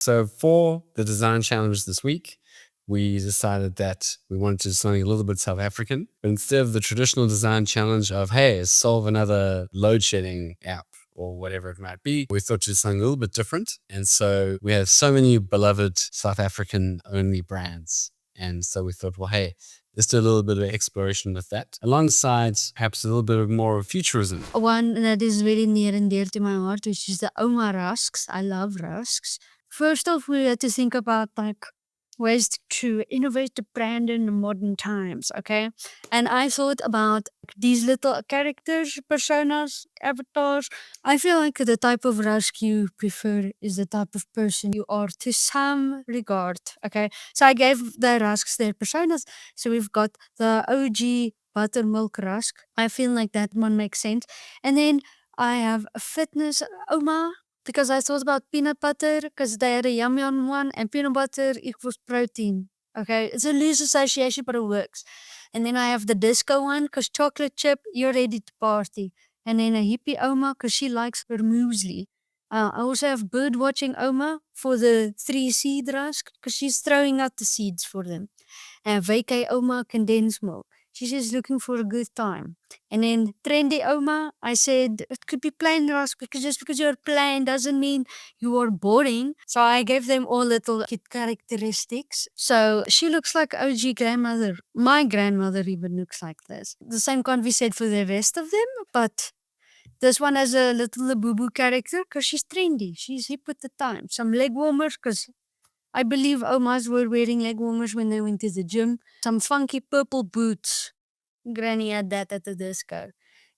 So for the design challenge this week, we decided that we wanted to do something a little bit South African. But instead of the traditional design challenge of, hey, solve another load shedding app or whatever it might be, we thought to do something a little bit different. And so we have so many beloved South African only brands. And so we thought, well, hey, let's do a little bit of exploration with that, alongside perhaps a little bit of more futurism. One that is very near and dear to my heart, which is the Oma rusks. I love rusks. First off, we had to think about like ways to innovate the brand in the modern times, okay? And I thought about these little characters, personas, avatars. I feel like the type of rusk you prefer is the type of person you are to some regard, okay? So I gave the rusks their personas. So we've got the OG buttermilk rusk. I feel like that one makes sense. And then I have a fitness Oma because I thought about peanut butter because they had a yum yum one and peanut butter equals protein. Okay, it's a loose association, but it works. And then I have the disco one because chocolate chip, you're ready to party. And then a hippie Oma because she likes her muesli. I also have bird watching Oma for the 3 seed rusk because she's throwing out the seeds for them. And vacay Oma condensed milk. She's just looking for a good time. And then trendy Oma, I said it could be plain rusk because just because you're plain doesn't mean you are boring. So I gave them all little kid characteristics. So she looks like OG grandmother. My grandmother even looks like this. The same can't be said for the rest of them, but this one has a little boo-boo character because she's trendy. She's hip with the time. Some leg warmers because I believe Omas were wearing leg warmers when they went to the gym. Some funky purple boots. Granny had that at the disco.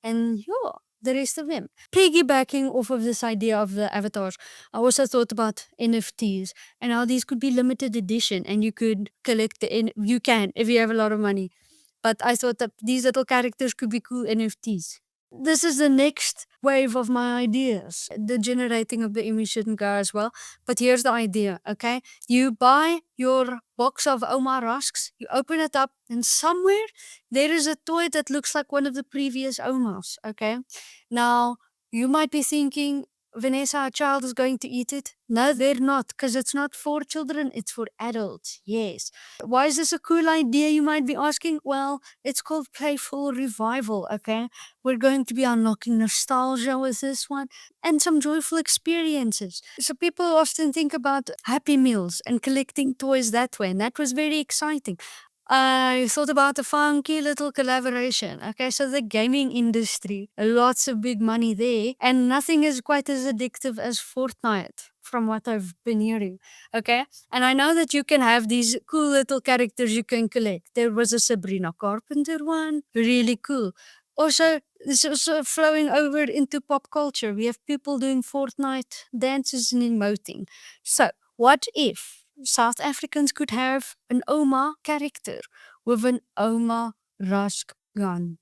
And yeah, the rest of them. Piggybacking off of this idea of the avatars, I also thought about NFTs and how these could be limited edition and you could collect you can if you have a lot of money. But I thought that these little characters could be cool NFTs. This is the next wave of my ideas. The generating of the image shouldn't go as well. But here's the idea, okay? You buy your box of Oma rusks, you open it up, and somewhere there is a toy that looks like one of the previous Omas, okay? Now, you might be thinking, Vanessa, a child is going to eat it. No, they're not, because it's not for children, it's for adults. Yes. Why is this a cool idea, you might be asking? Well, it's called playful revival, okay? We're going to be unlocking nostalgia with this one and some joyful experiences. So people often think about Happy Meals and collecting toys that way, and that was very exciting. I thought about a funky little collaboration. Okay, so the gaming industry, lots of big money there, and nothing is quite as addictive as Fortnite, from what I've been hearing. Okay, and I know that you can have these cool little characters you can collect. There was a Sabrina Carpenter one, really cool. Also, this is also flowing over into pop culture. We have people doing Fortnite dances and emoting. So, what if South Africans could have an Oma character with an Oma rusk gun?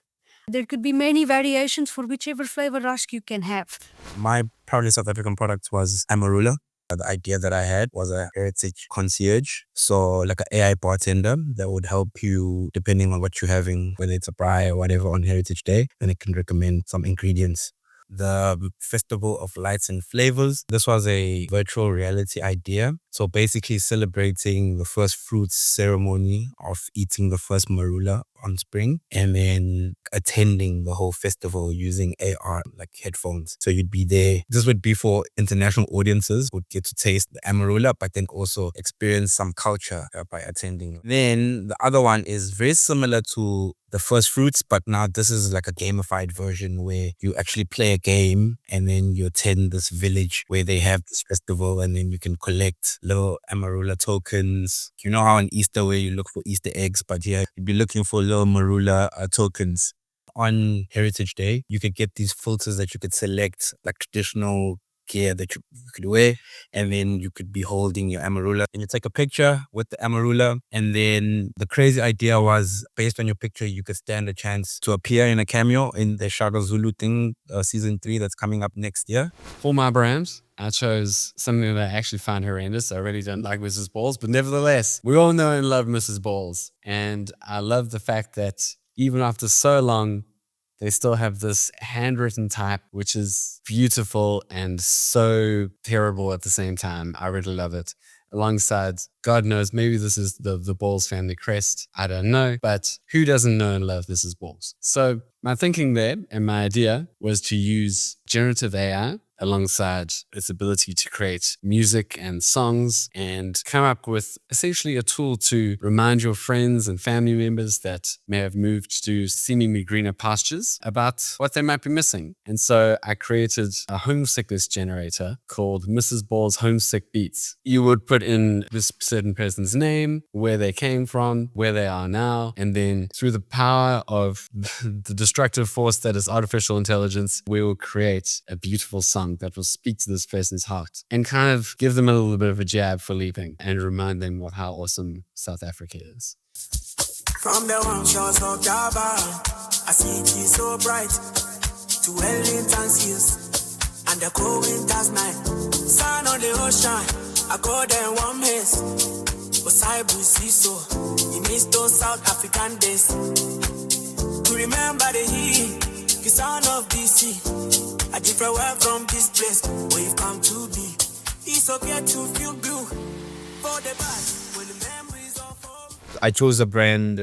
There could be many variations for whichever flavor rusk you can have. My proudly South African product was Amarula. The idea that I had was a heritage concierge. So like an AI bartender that would help you depending on what you're having, whether it's a braai or whatever on Heritage Day, and it can recommend some ingredients. The Festival of Lights and Flavors. This was a virtual reality idea. So basically celebrating the first fruits ceremony of eating the first marula on spring and then attending the whole festival using AR like headphones. So you'd be there. This would be for international audiences would get to taste the amarula, but then also experience some culture by attending. Then the other one is very similar to the first fruits, but now this is like a gamified version where you actually play a game and then you attend this village where they have this festival and then you can collect little Amarula tokens. You know how on Easter where you look for Easter eggs, but here you'd be looking for little Marula tokens. On Heritage Day, you could get these filters that you could select, like traditional gear that you could wear, and then you could be holding your Amarula and you take a picture with the Amarula. And then the crazy idea was based on your picture, you could stand a chance to appear in a cameo in the Shaka Zulu thing, season 3 that's coming up next year. For my brands, I chose something that I actually find horrendous. I really don't like Mrs. Balls, but nevertheless, we all know and love Mrs. Balls. And I love the fact that even after so long, they still have this handwritten type, which is beautiful and so terrible at the same time. I really love it. Alongside, God knows, maybe this is the Balls family crest. I don't know, but who doesn't know and love This Is Balls? So my thinking there and my idea was to use generative AI alongside its ability to create music and songs and come up with essentially a tool to remind your friends and family members that may have moved to seemingly greener pastures about what they might be missing. And so I created a homesickness generator called Mrs. Ball's Homesick Beats. You would put in this certain person's name, where they came from, where they are now, and then through the power of the destructive force that is artificial intelligence, we will create a beautiful song that will speak to this person's heart and kind of give them a little bit of a jab for leaving and remind them of how awesome South Africa is. From the one shores of Java, a city so bright, to Wellington's hills and the cold winter's night. Sun on the ocean, I go there one miss. Osaibu Siso, you miss those South African days. To remember the heat, the sound of DC. A different world from this place where you've come to be. It's okay to feel blue for the past when the memories of home. I chose the brand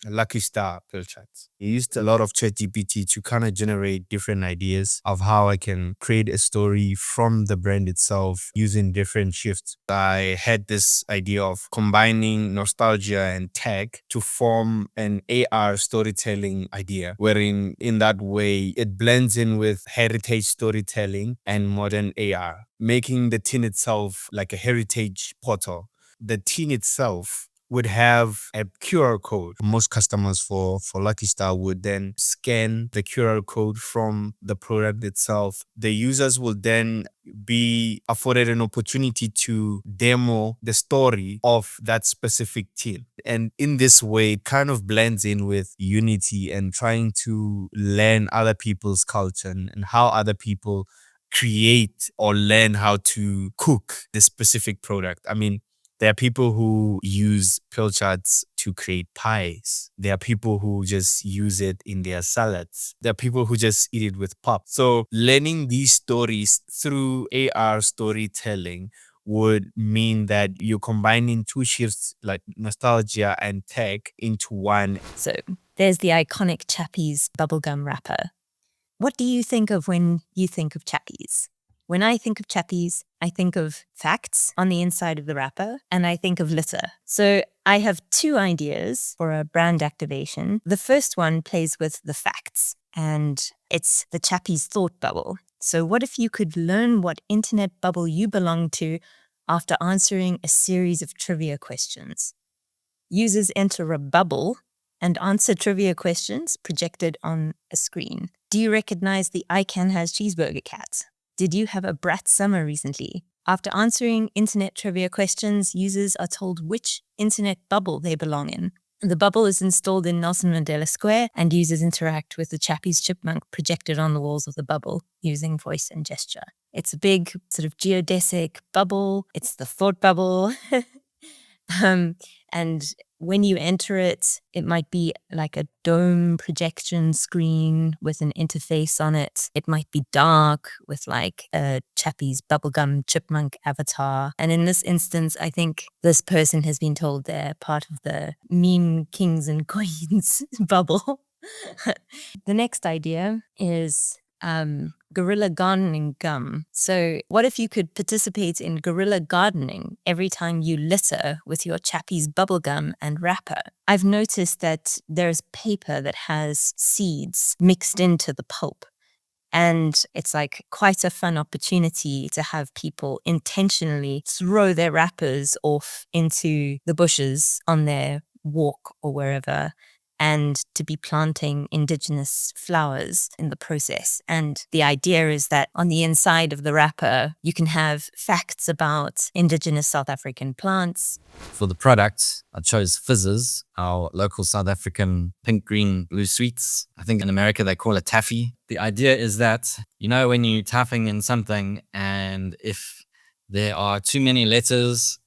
Lucky Star pill charts. I used a lot of ChatGPT to kind of generate different ideas of how I can create a story from the brand itself using different shifts. I had this idea of combining nostalgia and tech to form an AR storytelling idea, wherein in that way it blends in with heritage storytelling and modern AR, making the tin itself like a heritage portal. The tin itself would have a QR code. Most customers for Lucky Star would then scan the QR code from the product itself. The users will then be afforded an opportunity to demo the story of that specific tin. And in this way, it kind of blends in with unity and trying to learn other people's culture and how other people create or learn how to cook this specific product. I mean, there are people who use pill charts to create pies. There are people who just use it in their salads. There are people who just eat it with pop. So learning these stories through AR storytelling would mean that you're combining two shifts like nostalgia and tech into one. So there's the iconic Chappies bubblegum wrapper. What do you think of when you think of Chappies? When I think of Chappies, I think of facts on the inside of the wrapper, and I think of litter. So I have two ideas for a brand activation. The first one plays with the facts, and it's the Chappies thought bubble. So what if you could learn what internet bubble you belong to after answering a series of trivia questions? Users enter a bubble and answer trivia questions projected on a screen. Do you recognize the I Can Has Cheeseburger cat? Did you have a brat summer recently? After answering internet trivia questions, users are told which internet bubble they belong in. The bubble is installed in Nelson Mandela Square, and users interact with the Chappies chipmunk projected on the walls of the bubble using voice and gesture. It's a big sort of geodesic bubble. It's the thought bubble. And when you enter it, it might be like a dome projection screen with an interface on it. It might be dark with like a Chappies bubblegum chipmunk avatar. And in this instance, I think this person has been told they're part of the meme kings and queens bubble. The next idea is guerrilla gardening gum. So what if you could participate in guerrilla gardening every time you litter with your Chappies bubblegum and wrapper? I've noticed that there's paper that has seeds mixed into the pulp. And it's like quite a fun opportunity to have people intentionally throw their wrappers off into the bushes on their walk or wherever, and to be planting indigenous flowers in the process. And the idea is that on the inside of the wrapper, you can have facts about indigenous South African plants. For the product, I chose Fizzes, our local South African pink, green, blue sweets. I think in America they call it taffy. The idea is that, you know, when you're taffing in something and if there are too many letters,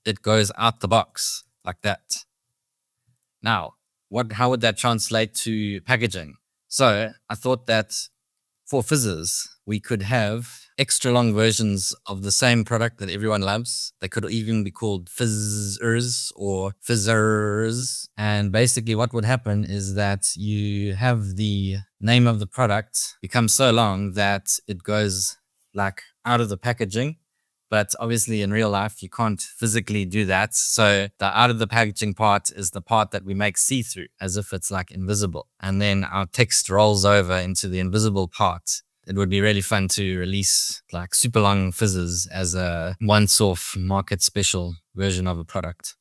it goes out the box like that. Now, how would that translate to packaging? So I thought that for fizzers, we could have extra long versions of the same product that everyone loves. They could even be called fizzers or fizzers. And basically what would happen is that you have the name of the product become so long that it goes like out of the packaging. But obviously in real life, you can't physically do that. So the out of the packaging part is the part that we make see-through as if it's like invisible. And then our text rolls over into the invisible part. It would be really fun to release like super long fizzers as a once-off market special version of a product.